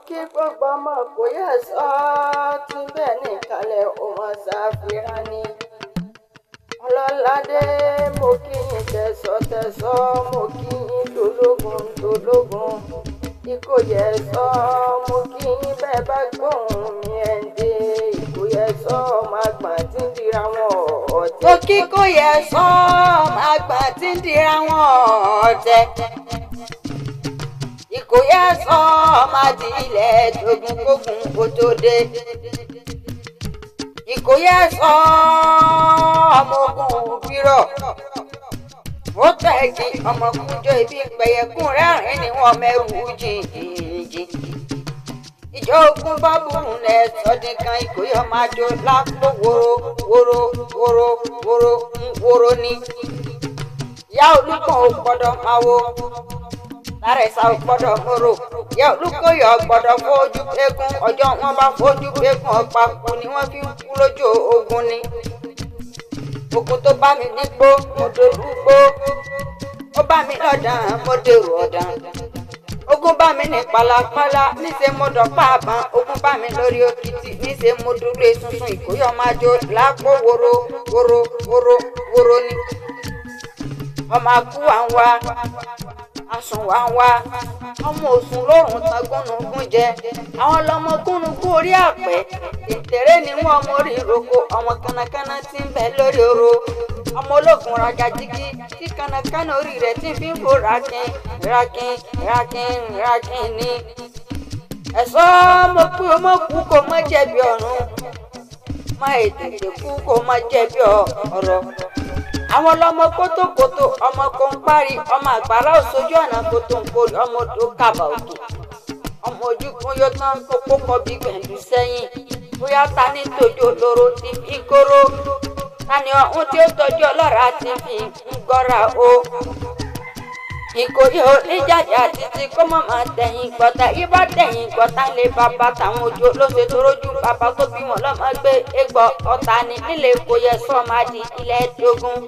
kí gbogbo ọmọ kò yẹ sọ tí bẹ́ẹ̀ ní ìkàlẹ̀ ọmọ ṣàfihàn ni. ọlọ́ládé mo kí yín tẹ̀sọ́ mo kí yín tológun ìkòyẹ sọ mo kí yín bẹ́ẹ̀ bá gbóhùn mi ẹ̀ ń dé ìkòyẹ sọ máa gbà tí ń dira wọn ọ̀tẹ̀. mo kí kòyẹ sọ máa gbà tí ń dira wọn ọ̀tẹ̀. ìkòyẹ sọ máa di ilẹ̀ tógun kó tó dé. ìkòyẹ sọ ọmọ ogun bírọ̀ ó tẹ̀gì ọmọkùnjọ ibi pẹ̀yẹ̀kùn rẹ́rìn ni wọ́n mẹ́rù jìnjìn. ìjọ ogun bá burú lẹ̀ sọ́dí kan ìkòyẹ máa jó lápò wóró ni. ìyá olùkọ́ ò gbọ́dọ̀ máa wo lárẹ̀sà ò gbọ́dọ̀ mọ́rò. ìyá olùkọ́yè ò gbọ́dọ̀ fojú pẹ́kun ọjọ́ wọn bá fojú pẹ́kun ọ̀pá kù ni wọ́n fi ń kú lójú ogun ni. ogun tó bá mi nígbó mo dèrò gbó ó bá mi lọ́dàn mo dèrò ọ̀dàn. ogun bá mi ní pàlàpàlà níṣẹ́ mo dọ̀pá àbọ̀n. ogun bá mi lórí òkìtì níṣẹ́ mo dúró esunsun ìkòyè máa jó lápò wóró ni. ọmọ akú wa ń wá asùn wa ń wá ọmọ òsùn lórùn tán gúnnugún jẹ. àwọn lọmọ gúnnugún orí àpẹ ìtẹ̀rẹ́ ni wọ́n ọmọ orí ìrókò ọmọ kànnàkànnà tí ń bẹ lórí oró. ọmọ ológun rajà jígí tí kànnàkànnà orí rẹ̀ tí fi ń fò rákin ni. ẹ̀sọ́ mo pé o mọ̀ kú kó má jẹ̀bi ọ̀run má ètètè kú kó má jẹ̀bi ọ̀rọ̀. àwọn ọlọmọ kótókótó ọmọ kan parí ọmọ àgbàrá òṣojú ọ̀nà kótó ń kórè ọmọ tó kàbà òkè. ọmọ ojú kún yóò tán kókó kọ bí gbẹ̀ndú sẹ́yìn. bóyá ta ní tòjú olóró ti fi kóró. ta ni ọ̀hún tí ó tọ́jú ọlọ́ra ti fi ń gbọ́ra o. ìkòyè oníjàjà àti ti kó mọ̀ máa tẹ̀yìn gbọ́ta yí bá tẹ̀yìn gbọ́ta lé bàbá táwọn ojú olóṣè tó rójú bàbá tó bí wọn lọ́mọ gbé egbò ọ̀tá ní nílé ìkòyè sọ́ọ́ máa di ilẹ̀ tógun.